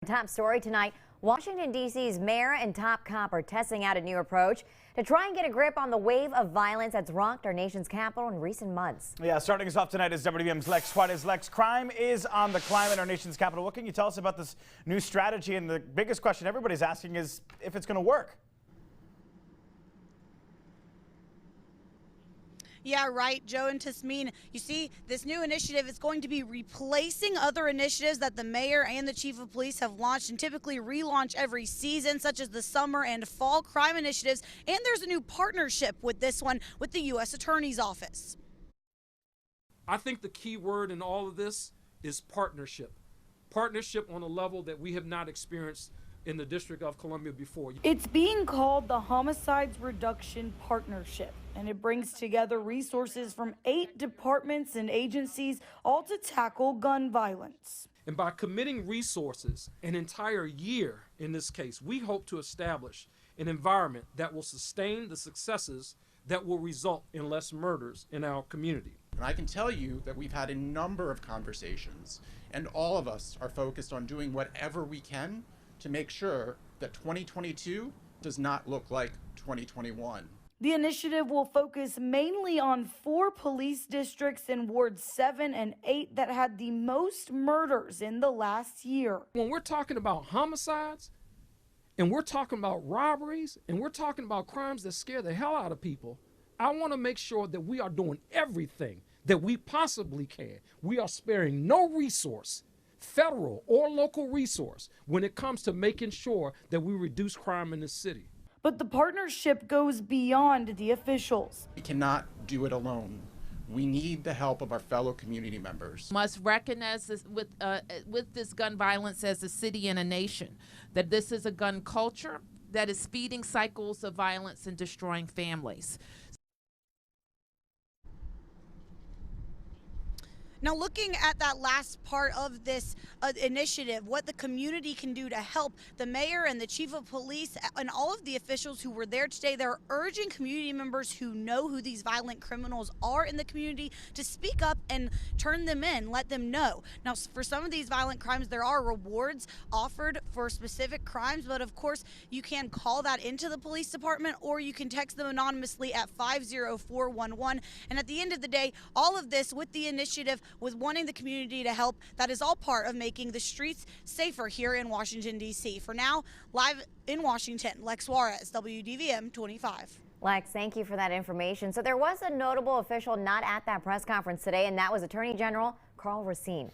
Top story tonight, Washington, D.C.'s mayor and top cop are testing out a new approach to try and get a grip on the wave of violence that's rocked our nation's capital in recent months. Yeah, starting us off tonight is WBM's Lex Juarez. Lex, crime is on the climb in our nation's capital. What can you tell us about this new strategy? And the biggest question everybody's asking is if it's going to work. Yeah, right, Joe and Tasmin. You see, this new initiative is going to be replacing other initiatives that the mayor and the chief of police have launched and typically relaunch every season, such as the summer and fall crime initiatives. And there's a new partnership with this one with the U.S. Attorney's Office. I think the key word in all of this is partnership. Partnership on a level that we have not experienced in the District of Columbia before. It's being called the Homicides Reduction Partnership, and it brings together resources from 8 departments and agencies, all to tackle gun violence. And by committing resources, an entire year in this case, we hope to establish an environment that will sustain the successes that will result in less murders in our community. And I can tell you that we've had a number of conversations, and all of us are focused on doing whatever we can to make sure that 2022 does not look like 2021. The initiative will focus mainly on 4 police districts in Wards 7 and 8 that had the most murders in the last year. When we're talking about homicides, and we're talking about robberies, and we're talking about crimes that scare the hell out of people, I want to make sure that we are doing everything that we possibly can. We are sparing no resource, federal or local resource, when it comes to making sure that we reduce crime in the city. But the partnership goes beyond the officials. We cannot do it alone. We need the help of our fellow community members. Must recognize this with this gun violence as a city and a nation, that this is a gun culture that is feeding cycles of violence and destroying families. Now, looking at that last part of this initiative, what the community can do to help, the mayor and the chief of police and all of the officials who were there today, they're urging community members who know who these violent criminals are in the community to speak up and turn them in, let them know. Now, for some of these violent crimes, there are rewards offered for specific crimes, but of course, you can call that into the police department or you can text them anonymously at 50411. And at the end of the day, all of this with the initiative with wanting the community to help, that is all part of making the streets safer here in Washington, D.C. For now, live in Washington, Lex Juarez, WDVM 25. Lex, thank you for that information. So there was a notable official not at that press conference today, and that was Attorney General Karl Racine.